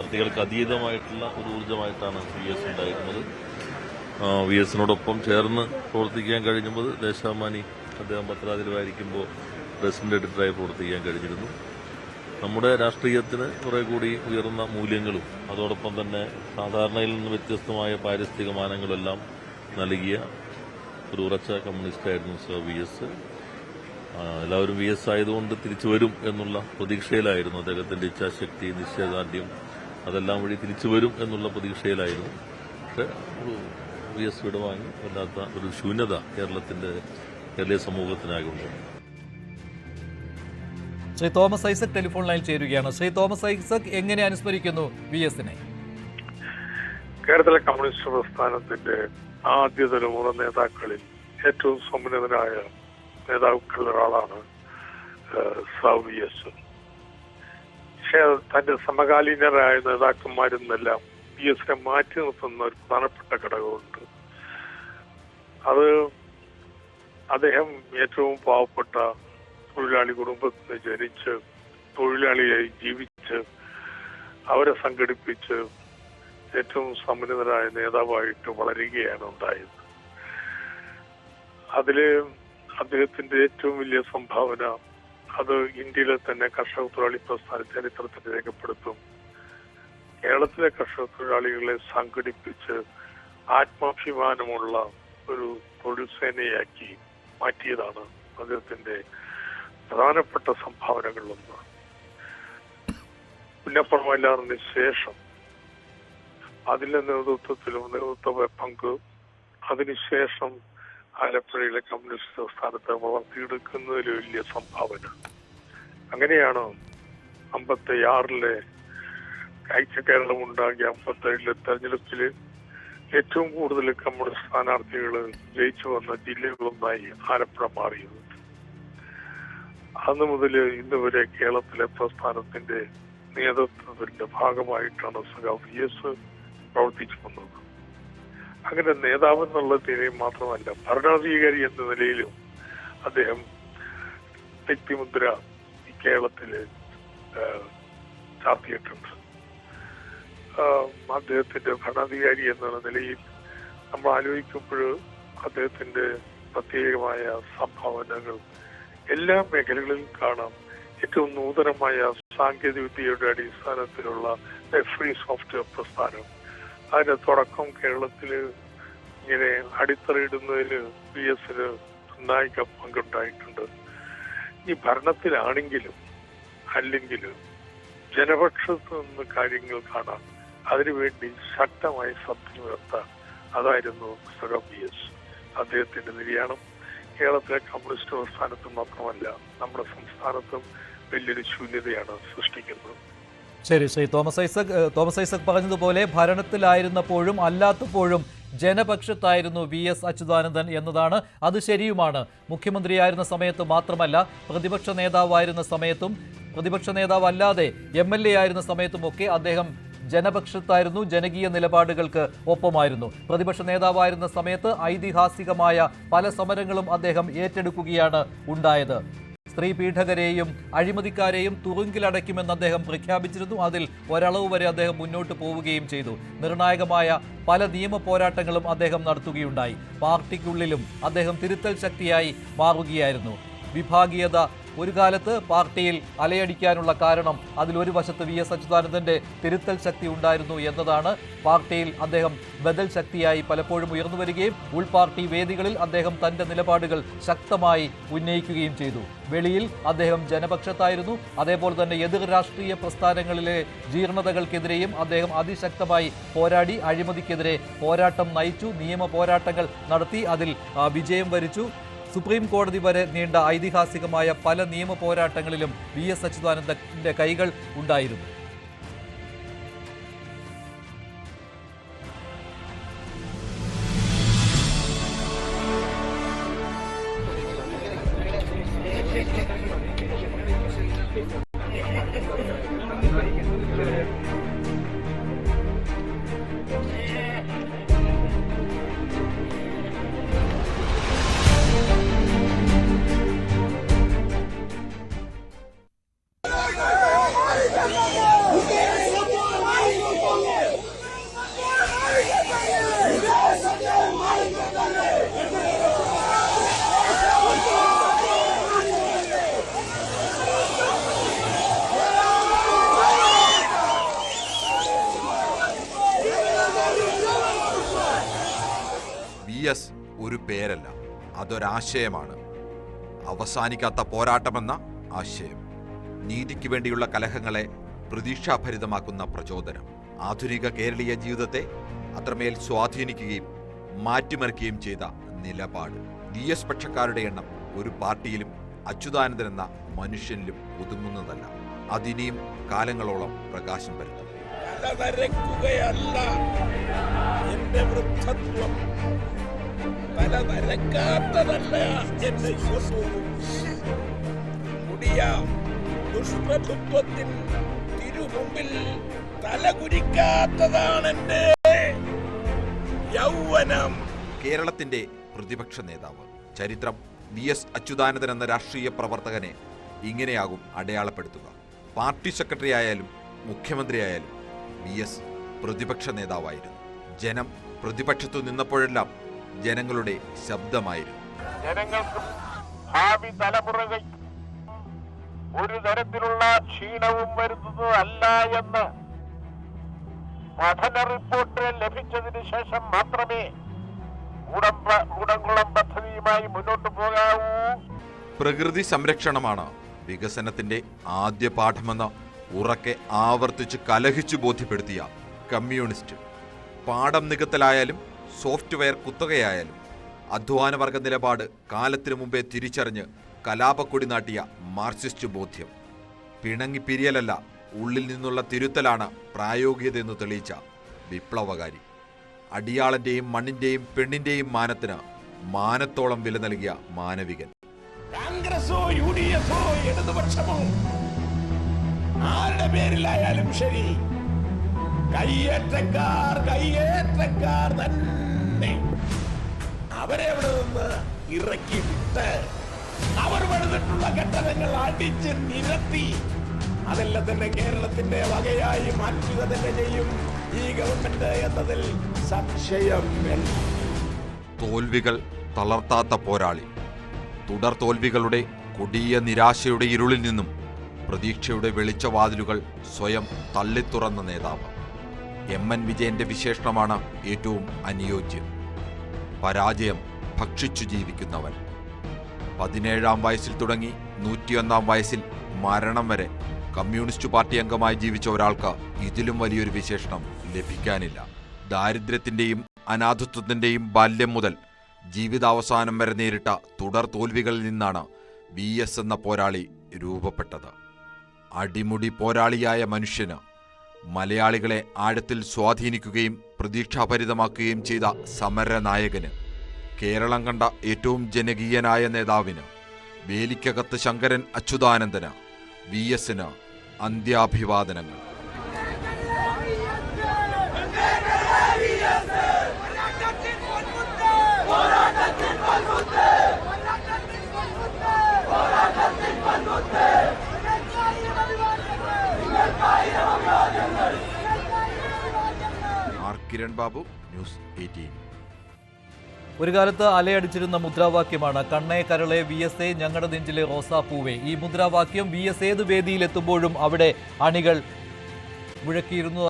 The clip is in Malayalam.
പാർട്ടികൾക്ക് അതീതമായിട്ടുള്ള ഒരു ഊർജ്ജമായിട്ടാണ് VS ഉണ്ടായിരുന്നത്. VSനോടൊപ്പം ചേർന്ന് പ്രവർത്തിക്കാൻ കഴിഞ്ഞപ്പോൾ ദേശാഭിമാനി അദ്ദേഹം പത്രാധിപരായിരിക്കുമ്പോൾ പ്രസിഡന്റ് എഡിറ്ററായി പ്രവർത്തിക്കാൻ കഴിഞ്ഞിരുന്നു. നമ്മുടെ രാഷ്ട്രീയത്തിന് കുറെ കൂടി ഉയർന്ന മൂല്യങ്ങളും അതോടൊപ്പം തന്നെ സാധാരണയിൽ നിന്ന് വ്യത്യസ്തമായ പാരിസ്ഥിതിക മാനങ്ങളെല്ലാം നൽകിയ ഒരു ഉറച്ച കമ്മ്യൂണിസ്റ്റായിരുന്നു സർ VS. എല്ലാവരും VS ആയതുകൊണ്ട് തിരിച്ചു വരും എന്നുള്ള പ്രതീക്ഷയിലായിരുന്നു. അദ്ദേഹത്തിന്റെ ഇച്ഛാശക്തി, നിശ്ചയദാർഢ്യം അതെല്ലാം വഴി തിരിച്ചു വരും എന്നുള്ള പ്രതീക്ഷയിലായിരുന്നു. പക്ഷെ VS വിടവാങ്ങി വല്ലാത്ത ഒരു ശൂന്യത കേരളീയ സമൂഹത്തിനാകുണ്ട്. ശ്രീ തോമസ് ഐസക് ടെലിഫോൺ ലൈനിൽ ചേരുകയാണ്. ശ്രീ തോമസ് ഐസക് എങ്ങനെ അനുസ്മരിക്കുന്നു VSനെ? കേരളത്തിലെ കമ്മ്യൂണിസ്റ്റ് പ്രസ്ഥാനത്തിന്റെ ആദ്യ തലമുറ നേതാക്കളിൽ ഏറ്റവും സമുന്നതനായ നേതാക്കളിൽ ഒരാളാണ് സർ VS. പക്ഷേ തന്റെ സമകാലീനരായ നേതാക്കന്മാരിൽ നിന്നെല്ലാം VSനെ മാറ്റി നിർത്തുന്ന ഒരു പ്രധാനപ്പെട്ട ഘടകമുണ്ട്. അത് അദ്ദേഹം ഏറ്റവും പാവപ്പെട്ട തൊഴിലാളി കുടുംബത്തിൽ ജനിച്ച് തൊഴിലാളിയായി ജീവിച്ച് അവരെ സംഘടിപ്പിച്ച് ഏറ്റവും സമുന്നതരായ നേതാവായിട്ട് വളരുകയാണ് ഉണ്ടായത്. അതില് അദ്ദേഹത്തിന്റെ ഏറ്റവും വലിയ സംഭാവന അത് ഇന്ത്യയിലെ തന്നെ കർഷക തൊഴിലാളി പ്രസ്ഥാന ചരിത്രത്തിൽ രേഖപ്പെടുത്തും. കേരളത്തിലെ കർഷക തൊഴിലാളികളെ സംഘടിപ്പിച്ച് ആത്മാഭിമാനമുള്ള ഒരു തൊഴിൽ സേനയാക്കി മാറ്റിയതാണ് അദ്ദേഹത്തിന്റെ പ്രധാനപ്പെട്ട സംഭാവനകളിലൊന്ന്. പുന്നപ്രമല്ലാറിന് ശേഷം അതിന്റെ നേതൃത്വ പങ്ക്, അതിനുശേഷം ആലപ്പുഴയിലെ കമ്മ്യൂണിസ്റ്റ് പ്രസ്ഥാനത്തെ വളർത്തിയെടുക്കുന്നതിൽ വലിയ സംഭാവന. അങ്ങനെയാണ് 56 ഐക്യ കേരളം ഉണ്ടാകിയ 57 തെരഞ്ഞെടുപ്പിൽ ഏറ്റവും കൂടുതൽ കമ്മ്യൂണിസ്റ്റ് സ്ഥാനാർത്ഥികൾ ജയിച്ചു വന്ന ജില്ലകളൊന്നായി ആലപ്പുഴ മാറിയത്. അന്ന് മുതൽ ഇന്ന് വരെ കേരളത്തിലെ പ്രസ്ഥാനത്തിന്റെ നേതൃത്വത്തിന്റെ ഭാഗമായിട്ടാണ് സഖാവ് VS പ്രവർത്തിച്ചു വന്നത്. അങ്ങനെ നേതാവ് എന്നുള്ള നിലയിൽ മാത്രമല്ല, ഭരണാധികാരി എന്ന നിലയിലും അദ്ദേഹം വ്യക്തിമുദ്ര ഈ കേരളത്തില് ചാർത്തിയിട്ടുണ്ട്. അദ്ദേഹത്തിന്റെ ഭരണാധികാരി എന്നുള്ള നിലയിൽ നമ്മൾ ആലോചിക്കുമ്പോൾ അദ്ദേഹത്തിന്റെ പ്രത്യേകമായ സംഭാവനകൾ എല്ലാ മേഖലകളിലും കാണാം. ഏറ്റവും നൂതനമായ സാങ്കേതിക വിദ്യയുടെ അടിസ്ഥാനത്തിലുള്ള ഫ്രീ സോഫ്റ്റ്വെയർ പ്രസ്ഥാനം, അതിന്റെ തുടക്കം കേരളത്തില് ഇങ്ങനെ അടിത്തറയിടുന്നതിൽ VSന് നിർണായക പങ്കുണ്ടായിട്ടുണ്ട്. ഈ ഭരണത്തിലാണെങ്കിലും അല്ലെങ്കിലും ജനപക്ഷത്ത് നിന്ന് കാര്യങ്ങൾ കാണാം. അതിനുവേണ്ടി ശക്തമായി ശബ്ദമുയർത്താൻ അതായിരുന്നു സഖാവ് VS. അദ്ദേഹത്തിന്റെ നിര്യാണം കേരളത്തിലെ കമ്മ്യൂണിസ്റ്റ് പ്രസ്ഥാനത്തും മാത്രമല്ല നമ്മുടെ സംസ്ഥാനത്തും വലിയൊരു ശൂന്യതയാണ് സൃഷ്ടിക്കുന്നത്. ശരി, ശ്രീ തോമസ് ഐസക് പറഞ്ഞതുപോലെ ഭരണത്തിലായിരുന്നപ്പോഴും അല്ലാത്തപ്പോഴും ജനപക്ഷത്തായിരുന്നു VS അച്യുതാനന്ദൻ എന്നതാണ്. അത് ശരിയുമാണ്. മുഖ്യമന്ത്രിയായിരുന്ന സമയത്ത് മാത്രമല്ല, പ്രതിപക്ഷ നേതാവായിരുന്ന സമയത്തും പ്രതിപക്ഷ നേതാവല്ലാതെ MLA ആയിരുന്ന സമയത്തുമൊക്കെ അദ്ദേഹം ജനപക്ഷത്തായിരുന്നു, ജനകീയ നിലപാടുകൾക്ക് ഒപ്പമായിരുന്നു. പ്രതിപക്ഷ നേതാവായിരുന്ന സമയത്ത് ഐതിഹാസികമായ പല സമരങ്ങളും അദ്ദേഹം ഏറ്റെടുക്കുകയാണ് ഉണ്ടായത്. സ്ത്രീ പീഡകരെയും അഴിമതിക്കാരെയും തുറുങ്കിലടയ്ക്കുമെന്ന് അദ്ദേഹം പ്രഖ്യാപിച്ചിരുന്നു. അതിൽ ഒരളവ് വരെ അദ്ദേഹം മുന്നോട്ട് പോവുകയും ചെയ്തു. നിർണായകമായ പല നിയമ പോരാട്ടങ്ങളും അദ്ദേഹം നടത്തുകയുണ്ടായി. പാർട്ടിക്കുള്ളിലും അദ്ദേഹം തിരുത്തൽ ശക്തിയായി മാറുകയായിരുന്നു. വിഭാഗീയത ഒരു കാലത്ത് പാർട്ടിയിൽ അലയടിക്കാനുള്ള കാരണം അതിലൊരു വശത്ത് VS അച്യുതാനന്ദന്റെ തിരുത്തൽ ശക്തി ഉണ്ടായിരുന്നു എന്നതാണ്. പാർട്ടിയിൽ അദ്ദേഹം ബദൽ ശക്തിയായി പലപ്പോഴും ഉയർന്നു വരികയും ഉൾപാർട്ടി വേദികളിൽ അദ്ദേഹം തന്റെ നിലപാടുകൾ ശക്തമായി ഉന്നയിക്കുകയും ചെയ്തു. വെളിയിൽ അദ്ദേഹം ജനപക്ഷത്തായിരുന്നു. അതേപോലെ തന്നെ എതിർ രാഷ്ട്രീയ പ്രസ്ഥാനങ്ങളിലെ ജീർണതകൾക്കെതിരെയും അദ്ദേഹം അതിശക്തമായി പോരാടി. അഴിമതിക്കെതിരെ പോരാട്ടം നയിച്ചു, നിയമ പോരാട്ടങ്ങൾ നടത്തി, അതിൽ വിജയം വരിച്ചു. സുപ്രീം കോടതി വരെ നീണ്ട ഐതിഹാസികമായ പല നിയമ പോരാട്ടങ്ങളിലും VS അച്യുതാനന്ദന്റെ കൈകൾ ഉണ്ടായിരുന്നു. VS ഒരു പേരല്ല, അതൊരാശയമാണ്. അവസാനിക്കാത്ത പോരാട്ടമെന്ന ആശയം, നീതിക്ക് വേണ്ടിയുള്ള കലഹങ്ങളെ പ്രതീക്ഷാഭരിതമാക്കുന്ന പ്രചോദനം, ആധുനിക കേരളീയ ജീവിതത്തെ അത്രമേൽ സ്വാധീനിക്കുകയും മാറ്റിമറിക്കുകയും ചെയ്ത നിലപാട്. VS പക്ഷക്കാരുടെ എണ്ണം ഒരു പാർട്ടിയിലും അച്യുതാനന്ദൻ എന്ന മനുഷ്യനിലും ഒതുങ്ങുന്നതല്ല. അതിനിയും കാലങ്ങളോളം പ്രകാശം പരത്തും. ദുഷ്പ്രഭുത്വത്തിൻ തിരുമുമ്പിൽ തലകുനിക്കാത്തതാണെന്റെ യൗവനം. കേരളത്തിന്റെ പ്രതിപക്ഷ നേതാവ്. ചരിത്രം VS അച്യുതാനന്ദൻ എന്ന രാഷ്ട്രീയ പ്രവർത്തകനെ ഇങ്ങനെയാകും അടയാളപ്പെടുത്തുക. പാർട്ടി സെക്രട്ടറി ആയാലും മുഖ്യമന്ത്രിയായാലും VS പ്രതിപക്ഷ നേതാവായിരുന്നു. ജനം പ്രതിപക്ഷത്തു നിന്നപ്പോഴെല്ലാം ജനങ്ങളുടെ ശബ്ദമായിരുന്നു. ജനങ്ങൾക്കും ഭാവി തലമുറകൾക്കും ഒരു തരത്തിലുള്ള ക്ഷീണവും വരുന്നതല്ല എന്ന് പഠന റിപ്പോർട്ട് ലഭിച്ചതിന് ശേഷം മാത്രമേ കൂടംകുളം പദ്ധതിയുമായി മുന്നോട്ട് പോകാവൂ. പ്രകൃതി സംരക്ഷണമാണ് വികസനത്തിന്റെ ആദ്യ പാഠമെന്ന് ഉറക്കെ ആവർത്തിച്ച് കലഹിച്ചു ബോധ്യപ്പെടുത്തിയ കമ്മ്യൂണിസ്റ്റ്. പാഠം നികത്തലായാലും സോഫ്റ്റ്വെയർ കുത്തകയായാലും അധ്വാനവർഗ നിലപാട് കാലത്തിനു മുമ്പേ തിരിച്ചറിഞ്ഞ് കലാപക്കൊടി നാട്ടിയ മാർക്സിസ്റ്റ് ബോധ്യം. പിണങ്ങിപ്പിരിയലല്ല, ഉള്ളിൽ നിന്നുള്ള തിരുത്തലാണ് പ്രായോഗികതയെന്ന് തെളിയിച്ച വിപ്ലവകാരി. അടിയാളന്റെയും മണ്ണിന്റെയും പെണ്ണിന്റെയും മാനത്തിന് മാനത്തോളം വില നൽകിയ മാനവികൻ. കോൺഗ്രസോ UDF ഇടതുപക്ഷമോ ആരുടെ പേരിലായാലും ശരി, കയ്യേറ്റക്കാർ തന്നെ. അവരെ അവിടെ നിന്ന് ഇറക്കി വിട്ട് അവർ പണിതിട്ടുള്ള കെട്ടിടങ്ങൾ അടിച്ച് നിരത്തി അതെല്ലാം തന്നെ കേരളത്തിന്റെ വകയായി മാറ്റുക തന്നെ ചെയ്യും ഈ ഗവൺമെന്റ് എന്നതിൽ സംശയം വേണ്ട. തോൽവികൾ തളർത്താത്ത പോരാളി. തുടർ തോൽവികളുടെ കൊടിയ നിരാശയുടെ ഇരുളിൽ നിന്നും പ്രതീക്ഷയുടെ വെളിച്ചവാതിലുകൾ സ്വയം തള്ളിത്തുറന്ന നേതാവ്. MN വിജയന്റെ വിശേഷണമാണ് ഏറ്റവും അനുയോജ്യം. പരാജയം ഭക്ഷിച്ചു ജീവിക്കുന്നവൻ. 17-ാം വയസ്സിൽ തുടങ്ങി 101-ാം വയസ്സിൽ മരണം വരെ കമ്മ്യൂണിസ്റ്റ് പാർട്ടി അംഗമായി ജീവിച്ച ഒരാൾക്ക് ഇതിലും വലിയൊരു വിശേഷണം ലഭിക്കാനില്ല. ദാരിദ്ര്യത്തിന്റെയും അനാഥത്വത്തിന്റെയും ബാല്യം മുതൽ ജീവിതാവസാനം വരെ നേരിട്ട തുടർ തോൽവികളിൽ നിന്നാണ് VS എന്ന പോരാളി രൂപപ്പെട്ടത്. അടിമുടി പോരാളിയായ മനുഷ്യന് മലയാളികളെ ആഴത്തിൽ സ്വാധീനിക്കുകയും പ്രതീക്ഷാഭരിതമാക്കുകയും ചെയ്ത സമരനായകന്, കേരളം കണ്ട ഏറ്റവും ജനകീയനായ നേതാവിന്, വേലിക്കകത്ത് ശങ്കരൻ അച്യുതാനന്ദന്, VSന് അന്ത്യാഭിവാദനങ്ങൾ. കിരൺ ബാബു, ന്യൂസ് 18. ഒരു കാലത്ത് അലയടിച്ചിരുന്ന മുദ്രാവാക്യമാണ് കണ്ണേ കരളെ VS ഞങ്ങളുടെ നെഞ്ചിലെ റോസാപ്പൂവേ. ഈ മുദ്രാവാക്യം VS ഏത് വേദിയിലെത്തുമ്പോഴും അവിടെ അണികൾ മുഴക്കിയിരുന്നു.